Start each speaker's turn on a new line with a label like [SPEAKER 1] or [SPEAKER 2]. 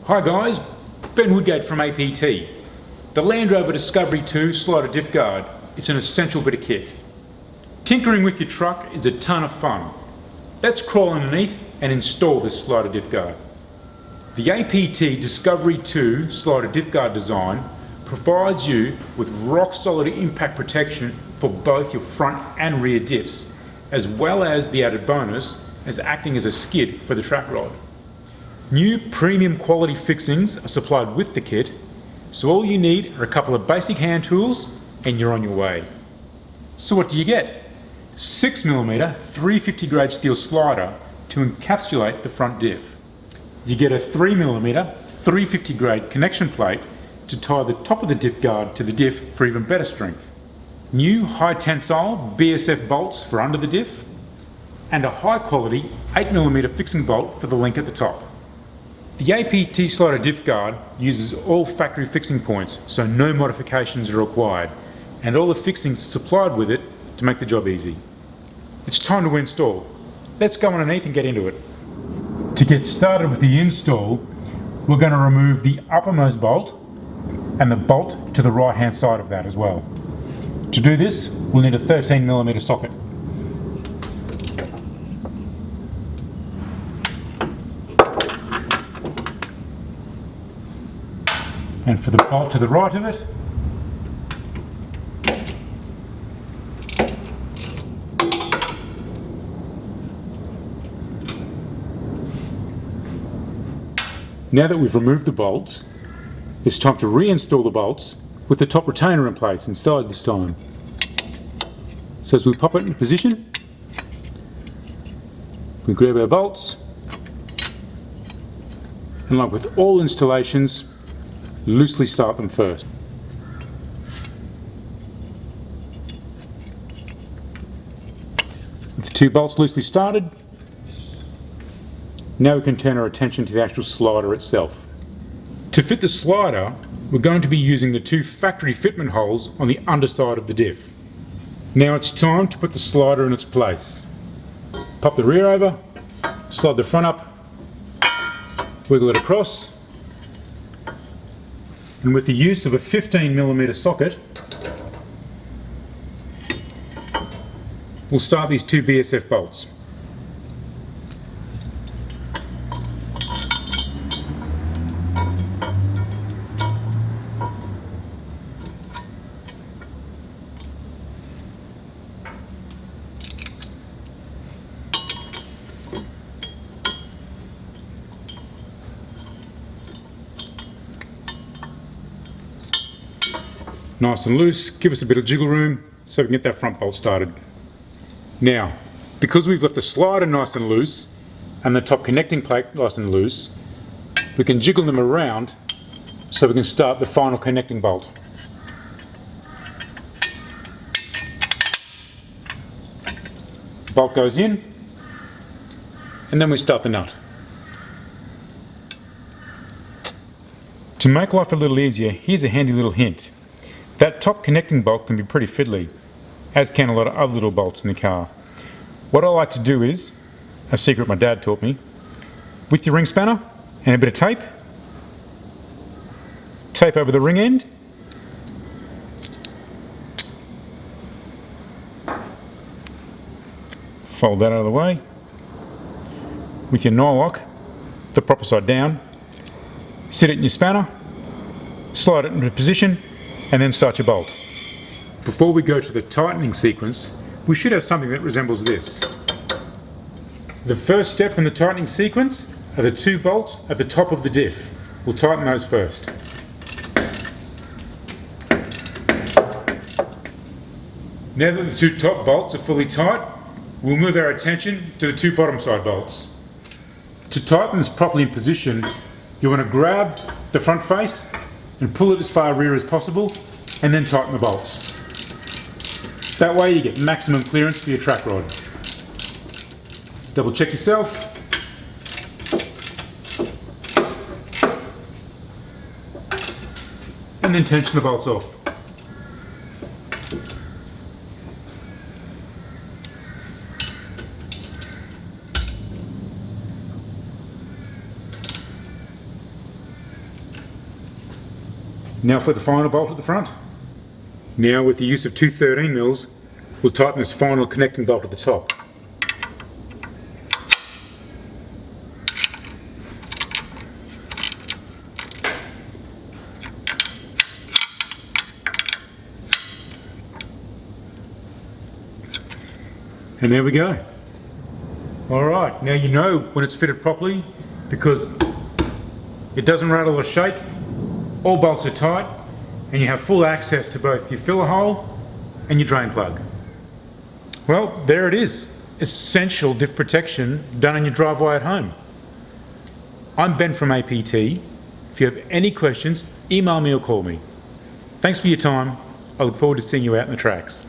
[SPEAKER 1] Hi guys, Ben Woodgate from APT. The Land Rover Discovery 2 slider diff guard. It's an essential bit of kit. Tinkering with your truck is a ton of fun. Let's crawl underneath and install this slider diff guard. The APT Discovery 2 slider diff guard design provides you with rock solid impact protection for both your front and rear diffs, as well as the added bonus as acting as a skid for the track rod. New premium quality fixings are supplied with the kit, so all you need are a couple of basic hand tools and you're on your way. So what do you get? 6mm 350 grade steel slider to encapsulate the front diff. You get a 3mm 350 grade connection plate to tie the top of the diff guard to the diff for even better strength. New high tensile BSF bolts for under the diff, and a high quality 8mm fixing bolt for the link at the top. The APT slider diff guard uses all factory fixing points, so no modifications are required, and all the fixings are supplied with it to make the job easy. It's time to install. Let's go underneath and get into it. To get started with the install, we're going to remove the uppermost bolt and the bolt to the right hand side of that as well. To do this, we'll need a 13mm socket. And for the bolt to the right of it, now that we've removed the bolts, it's time to reinstall the bolts with the top retainer in place inside this time. So as we pop it into position, we grab our bolts, and like with all installations, loosely start them first. With the two bolts loosely started, now we can turn our attention to the actual slider itself. To fit the slider, we're going to be using the two factory fitment holes on the underside of the diff. Now it's time to put the slider in its place. Pop the rear over, slide the front up, wiggle it across, and with the use of a 15mm socket, we'll start these two BSF bolts. Nice and loose, give us a bit of jiggle room so we can get that front bolt started. Now, because we've left the slider nice and loose and the top connecting plate nice and loose, we can jiggle them around so we can start the final connecting bolt. The bolt goes in, and then we start the nut. To make life a little easier, here's a handy little hint. That top connecting bolt can be pretty fiddly, as can a lot of other little bolts in the car. What I like to do is, a secret my dad taught me, with your ring spanner and a bit of tape, tape over the ring end, fold that out of the way, with your nylock, the proper side down, sit it in your spanner, slide it into position, and then start your bolt. Before we go to the tightening sequence, we should have something that resembles this. The first step in the tightening sequence are the two bolts at the top of the diff. We'll tighten those first. Now that the two top bolts are fully tight, we'll move our attention to the two bottom side bolts. To tighten this properly in position, you want to grab the front face and pull it as far rear as possible, and then tighten the bolts. That way you get maximum clearance for your track rod. Double check yourself. And then tension the bolts off. Now for the final bolt at the front. Now with the use of two 13 mils, we'll tighten this final connecting bolt at the top. And there we go. Alright, now you know when it's fitted properly because it doesn't rattle or shake, all bolts are tight, and you have full access to both your filler hole and your drain plug. Well, there it is. Essential diff protection done in your driveway at home. I'm Ben from APT. If you have any questions, email me or call me. Thanks for your time. I look forward to seeing you out in the tracks.